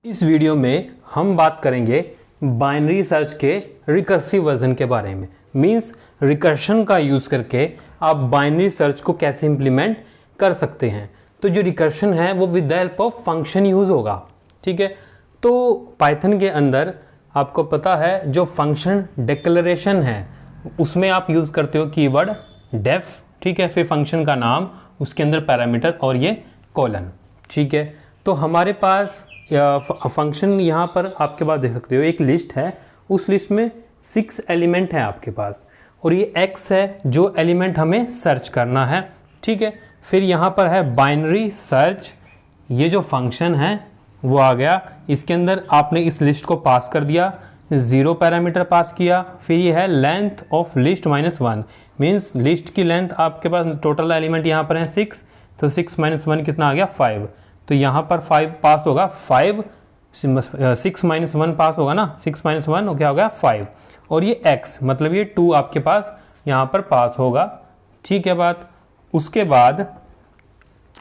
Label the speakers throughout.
Speaker 1: इस वीडियो में हम बात करेंगे बाइनरी सर्च के रिकर्सिव वर्जन के बारे में। मींस रिकर्शन का यूज़ करके आप बाइनरी सर्च को कैसे इम्प्लीमेंट कर सकते हैं। तो जो रिकर्शन है वो with the help of function use होगा। ठीक है, तो पाइथन के अंदर आपको पता है जो फंक्शन डिक्लेरेशन है उसमें आप यूज़ करते हो कीवर्ड डेफ। ठीक है, फिर फंक्शन का नाम, उसके अंदर पैरामीटर और ये कॉलन। ठीक है, तो हमारे पास फंक्शन यहाँ पर आपके पास देख सकते हो एक लिस्ट है, उस लिस्ट में 6 एलिमेंट है आपके पास और ये x है जो एलिमेंट हमें सर्च करना है। ठीक है, फिर यहाँ पर है बाइनरी सर्च, ये जो फंक्शन है वो आ गया। इसके अंदर आपने इस लिस्ट को पास कर दिया, 0 पैरामीटर पास किया। फिर ये है length of list -1, means list की लेंथ आपके पास टोटल एलिमेंट यहाँ पर है 6, तो 6 - 1 कितना आ गया 5। तो यहाँ पर 5 पास होगा, 5 6 - 1 पास होगा ना, 6 - 1 क्या हो गया 5। और ये x मतलब ये 2 आपके पास यहाँ पर पास होगा। ठीक है बात। उसके बाद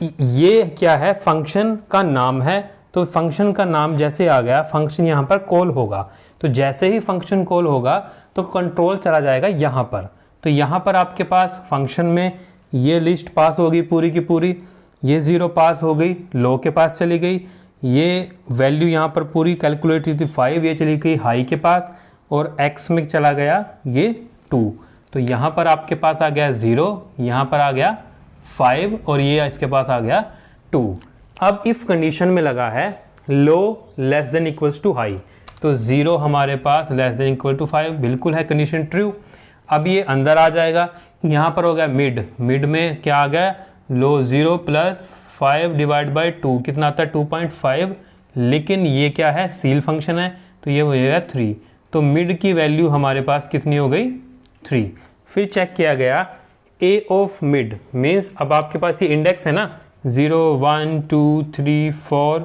Speaker 1: ये क्या है, फंक्शन का नाम है। तो फंक्शन का नाम जैसे आ गया, फंक्शन यहाँ पर कॉल होगा। तो जैसे ही फंक्शन कॉल होगा तो कंट्रोल चला जाएगा यहाँ पर। तो यहाँ पर आपके पास फंक्शन में ये लिस्ट पास होगी पूरी की पूरी, ये 0 पास हो गई, लो के पास चली गई, ये वैल्यू यहाँ पर पूरी कैलकुलेट हुई थी 5, ये चली गई हाई के पास, और x में चला गया ये 2। तो यहाँ पर आपके पास आ गया 0, यहाँ पर आ गया 5 और ये इसके पास आ गया 2। अब इफ कंडीशन में लगा है low less than equals to high, तो 0 हमारे पास लेस देन इक्वल टू 5 बिल्कुल है, कंडीशन ट्रू। अब ये अंदर आ जाएगा, यहाँ पर हो गया मिड, मिड में क्या आ गया लो 0 + 5 डिवाइड बाई 2 कितना आता है 2.5, लेकिन ये क्या है सील फंक्शन है तो ये हो जाएगा 3। तो मिड की वैल्यू हमारे पास कितनी हो गई 3। फिर चेक किया गया a ऑफ मिड, मीन्स अब आपके पास ये इंडेक्स है ना 0 1 2 3 4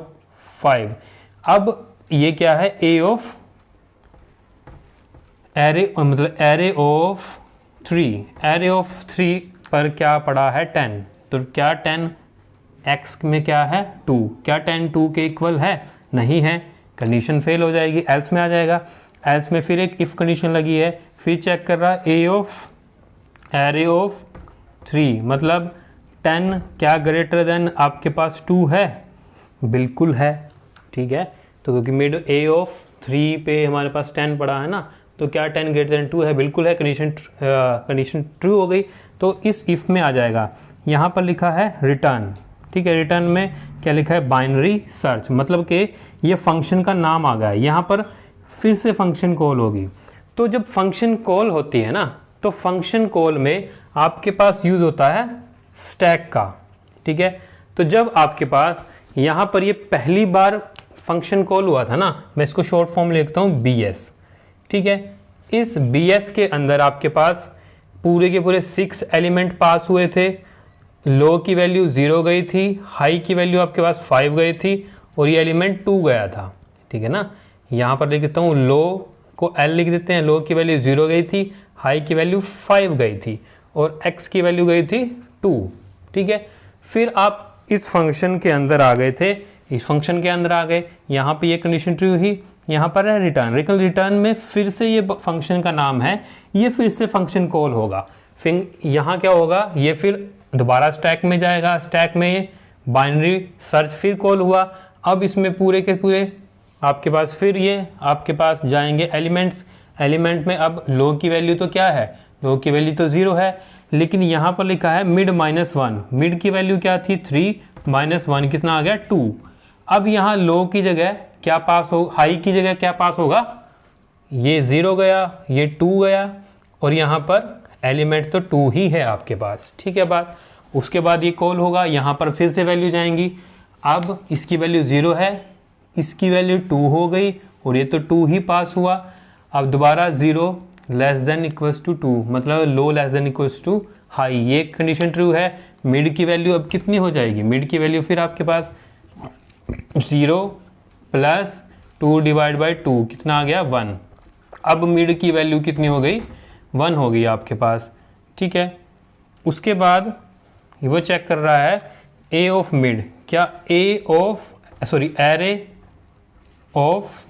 Speaker 1: 5। अब ये क्या है a ऑफ एरे, मतलब एरे ऑफ 3, एरे ऑफ 3 पर क्या पड़ा है 10। तो क्या 10 x में क्या है 2, क्या 10 2 के इक्वल है, नहीं है, कंडीशन फेल हो जाएगी, एल्स में आ जाएगा। एल्स में फिर एक इफ कंडीशन लगी है, फिर चेक कर रहा है a ऑफ एरे ऑफ 3 मतलब 10 क्या ग्रेटर देन आपके पास 2 है, बिल्कुल है। ठीक है, तो क्योंकि मिड a ऑफ 3 पे हमारे पास 10 पड़ा है ना, तो क्या 10 ग्रेटर देन 2 है, बिल्कुल है, कंडीशन ट्रू हो गई। तो इस इफ में आ जाएगा। यहाँ पर लिखा है रिटर्न। ठीक है, रिटर्न में क्या लिखा है बाइनरी सर्च, मतलब कि ये फंक्शन का नाम आ गया है। यहाँ पर फिर से फंक्शन कॉल होगी। तो जब फंक्शन कॉल होती है ना, तो फंक्शन कॉल में आपके पास यूज़ होता है स्टैक का। ठीक है, तो जब आपके पास यहाँ पर ये पहली बार फंक्शन कॉल हुआ था ना, मैं इसको शॉर्ट फॉर्म लिखता हूँ bs। ठीक है, इस bs के अंदर आपके पास पूरे के पूरे 6 एलिमेंट पास हुए थे, लो की वैल्यू 0 गई थी, हाई की वैल्यू आपके पास 5 गई थी और ये एलिमेंट 2 गया था। ठीक है ना, यहाँ पर लिख देता हूँ लो को L लिख देते हैं, लो की वैल्यू 0 गई थी, हाई की वैल्यू 5 गई थी और x की वैल्यू गई थी 2। ठीक है, फिर आप इस फंक्शन के अंदर आ गए थे, इस फंक्शन के अंदर आ गए, यहाँ पे ये कंडीशन ट्रू हुई, यहाँ पर है रिटर्न। रिटर्न में फिर से ये फंक्शन का नाम है, ये फिर से फंक्शन कॉल होगा। फिर यहाँ क्या होगा, ये फिर दोबारा स्टैक में जाएगा, स्टैक में ये बाइनरी सर्च फिर कॉल हुआ। अब इसमें पूरे के पूरे आपके पास फिर ये आपके पास जाएंगे एलिमेंट्स, एलिमेंट में अब लो की वैल्यू तो क्या है, लो की वैल्यू तो 0 है, लेकिन यहाँ पर लिखा है मिड -1, मिड की वैल्यू क्या थी 3 -1 कितना आ गया 2। अब यहाँ लो की जगह क्या पास हो, हाई की जगह क्या पास होगा, ये 0 गया, ये 2 गया और यहाँ पर एलिमेंट तो 2 ही है आपके पास। ठीक है बात। उसके बाद ये कॉल होगा, यहाँ पर फिर से वैल्यू जाएंगी। अब इसकी वैल्यू 0 है, इसकी वैल्यू 2 हो गई और ये तो 2 ही पास हुआ। अब दोबारा 0 लेस देन इक्वल्स टू 2 मतलब low less than equals to high, ये कंडीशन ट्रू है। मिड की वैल्यू अब कितनी हो जाएगी, मिड की वैल्यू फिर आपके पास 0 + 2 डिवाइड बाई 2 कितना आ गया 1। अब मिड की वैल्यू कितनी हो गई 1 हो गई आपके पास। ठीक है, उसके बाद वो चेक कर रहा है a ऑफ मिड, क्या a ऑफ एरे ऑफ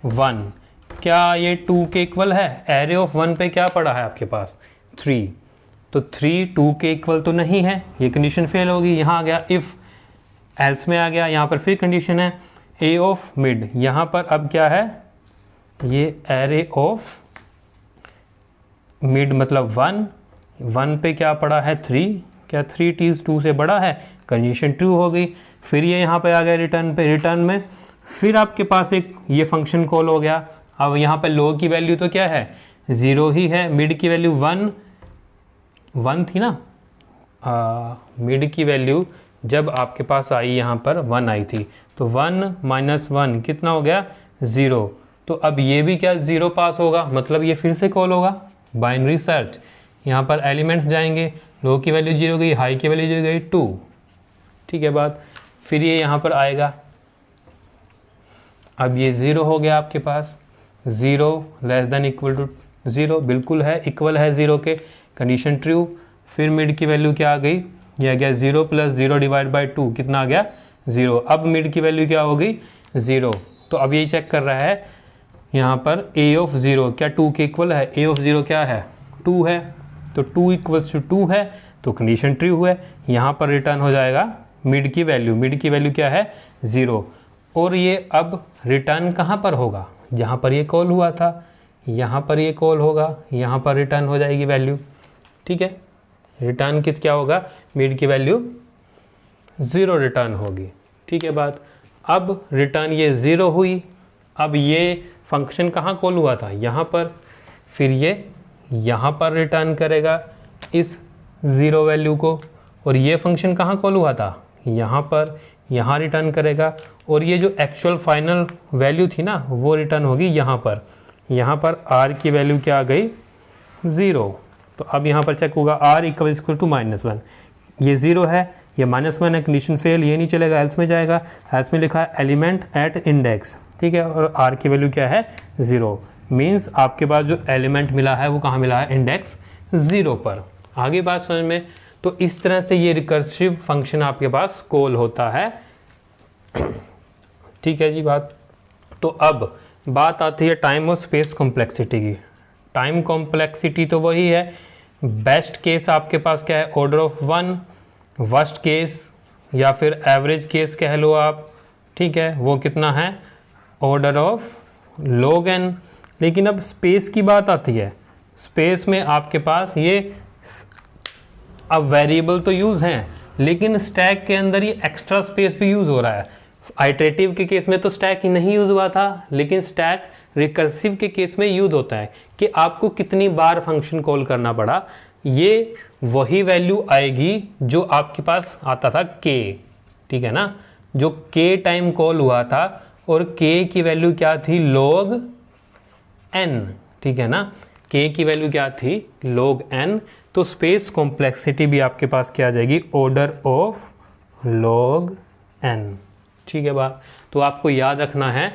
Speaker 1: 1, क्या ये 2 के इक्वल है? एरे ऑफ 1 पे क्या पड़ा है आपके पास? 3, तो 3 2 के इक्वल तो नहीं है, ये कंडीशन फेल होगी। यहाँ आ गया इफ़, एल्स में आ गया, यहाँ पर फिर कंडीशन है ए ऑफ मिड, यहाँ पर अब क्या है? ये एरे ऑफ मिड मतलब 1 पे क्या पड़ा है? 3, क्या 3 टीज 2 से बड़ा है? कंडीशन ट्रू हो गई। फिर ये यहाँ पे आ गया रिटर्न पे, रिटर्न में फिर आपके पास एक ये फंक्शन कॉल हो गया। अब यहाँ पे लो की वैल्यू तो क्या है? 0 ही है, मिड की वैल्यू 1 थी ना, मिड की वैल्यू जब आपके पास आई यहाँ पर 1 आई थी, तो 1 - 1 कितना हो गया? 0। तो अब ये भी क्या 0 पास होगा, मतलब ये फिर से कॉल होगा बाइनरी सर्च। यहाँ पर एलिमेंट्स जाएंगे, लो की वैल्यू 0 गई, हाई की वैल्यू 0 गई 2, ठीक है बात। फिर ये यहाँ पर आएगा, अब ये 0 हो गया आपके पास, 0 लेस देन इक्वल टू 0, बिल्कुल है, इक्वल है 0 के, कंडीशन ट्रू। फिर मिड की वैल्यू क्या आ गई? ये आ गया 0 + 0 डिवाइड बाई 2, कितना आ गया? 0। अब मिड की वैल्यू क्या हो गई? 0। तो अब ये चेक कर रहा है यहाँ पर a ऑफ 0 क्या 2 के इक्वल है? a ऑफ 0 क्या है? 2 है, तो 2 = 2 है, तो कंडीशन ट्रू है। यहाँ पर रिटर्न हो जाएगा मिड की वैल्यू क्या है? 0। और ये अब रिटर्न कहाँ पर होगा? जहाँ पर ये कॉल हुआ था, यहाँ पर ये कॉल होगा, यहाँ पर रिटर्न हो जाएगी वैल्यू, ठीक है। रिटर्न क्या होगा? मिड की वैल्यू 0 रिटर्न होगी, ठीक है बात। अब रिटर्न ये 0 हुई, अब ये फंक्शन कहाँ कॉल हुआ था? यहाँ पर, फिर ये यहाँ पर रिटर्न करेगा इस 0 वैल्यू को, और ये फंक्शन कहाँ कॉल हुआ था? यहाँ पर, यहाँ रिटर्न करेगा, और ये जो एक्चुअल फाइनल वैल्यू थी ना वो रिटर्न होगी यहाँ पर। यहाँ पर r की वैल्यू क्या आ गई? 0। तो अब यहाँ पर चेक होगा r = -1, ये 0 है, ये -1 है, कंडीशन फेल, ये नहीं चलेगा, एल्स में जाएगा। एल्स में लिखा है एलिमेंट एट इंडेक्स, ठीक है, और r की वैल्यू क्या है? 0, मीन्स आपके पास जो एलिमेंट मिला है वो कहाँ मिला है? इंडेक्स 0 पर। आगे बात समझ में? तो इस तरह से ये रिकर्सिव फंक्शन आपके पास कॉल होता है, ठीक है जी बात। तो अब बात आती है टाइम और स्पेस कॉम्प्लेक्सिटी की। टाइम कॉम्प्लेक्सिटी तो वही है, बेस्ट केस आपके पास क्या है? ऑर्डर ऑफ 1, वर्स्ट केस या फिर एवरेज केस कह लो आप, ठीक है, वो कितना है? Order of log n। लेकिन अब स्पेस की बात आती है, स्पेस में आपके पास ये अब वेरिएबल तो यूज़ हैं, लेकिन स्टैक के अंदर ये एक्स्ट्रा स्पेस भी यूज़ हो रहा है। आइटरेटिव के केस में तो स्टैक ही नहीं यूज़ हुआ था, लेकिन स्टैक रिकर्सिव के केस में यूज़ होता है कि आपको कितनी बार फंक्शन कॉल करना पड़ा, ये वही वैल्यू आएगी जो आपके पास आता था k, ठीक है ना, जो k टाइम कॉल हुआ था, और k की वैल्यू क्या थी? log n, ठीक है ना, k की वैल्यू क्या थी? log n। तो स्पेस कॉम्प्लेक्सिटी भी आपके पास क्या आ जाएगी? ऑर्डर ऑफ log n, ठीक है बात। तो आपको याद रखना है,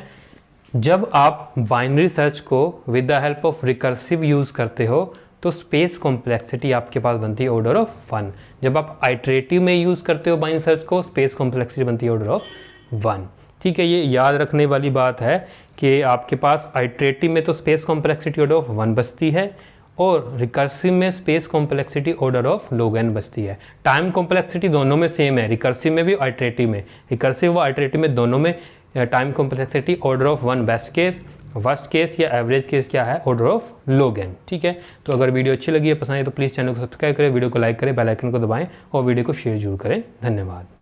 Speaker 1: जब आप बाइनरी सर्च को with the help of recursive use करते हो तो स्पेस कॉम्प्लेक्सिटी आपके पास बनती है ऑर्डर ऑफ 1। जब आप आइटरेटिव में यूज़ करते हो बाइनरी सर्च को, स्पेस कॉम्प्लेक्सिटी बनती है ऑर्डर ऑफ 1, ठीक है। ये याद रखने वाली बात है कि आपके पास आइटरेटिव में तो स्पेस कॉम्प्लेक्सिटी ऑर्डर ऑफ 1 बचती है, और रिकर्सिव में space complexity order of log n बचती है। टाइम कॉम्प्लेक्सिटी दोनों में सेम है, रिकर्सिव में भी, आइटरेटिव में। रिकर्सिव व आइटरेटिव में दोनों में time complexity order of 1 best case, worst case या एवरेज केस क्या है? ऑर्डर ऑफ log n, ठीक है। तो अगर वीडियो अच्छी लगी है, पसंद है, तो प्लीज़ चैनल को सब्सक्राइब करें, वीडियो को लाइक करें, बेल आइकन को दबाएं और वीडियो को शेयर जरूर करें। धन्यवाद।